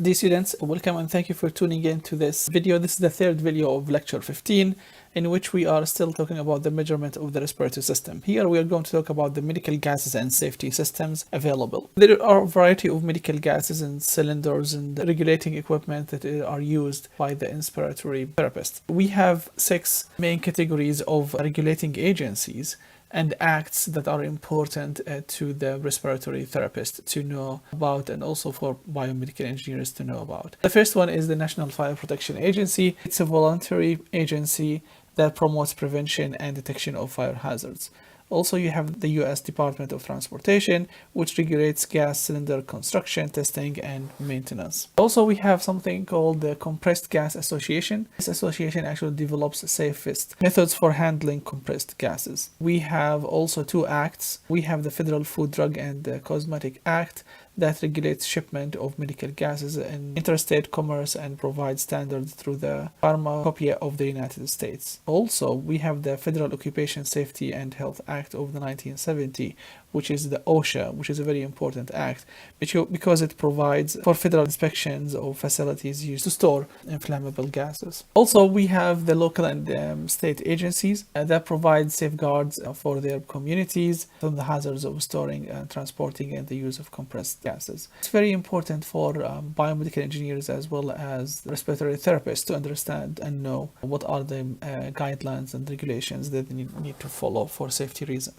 Dear students, welcome and thank you for tuning in to this video. This is the third video of lecture 15, in which we are still talking about the measurement of the respiratory system. Here we are going to talk about the medical gases and safety systems available. There are a variety of medical gases and cylinders and regulating equipment that are used by the inspiratory therapist. We have 6 main categories of regulating agencies and acts that are important to the respiratory therapist to know about, and also for biomedical engineers to know about. The first one is the National Fire Protection Agency. It's a voluntary agency that promotes prevention and detection of fire hazards. Also, you have the U.S. Department of Transportation, which regulates gas cylinder construction, testing, and maintenance. Also, we have something called the Compressed Gas Association. This association actually develops safest methods for handling compressed gases. We have also 2 acts. We have the Federal Food, Drug, and Cosmetic Act that regulates shipment of medical gases in interstate commerce and provides standards through the Pharmacopoeia of the United States. Also, we have the Federal Occupational Safety and Health Act of the 1970, which is the OSHA, which is a very important act because it provides for federal inspections of facilities used to store inflammable gases. Also, we have the local and state agencies that provide safeguards for their communities from the hazards of storing and transporting and the use of compressed gases. It's very important for biomedical engineers as well as respiratory therapists to understand and know what are the guidelines and regulations that they need to follow for safety reasons.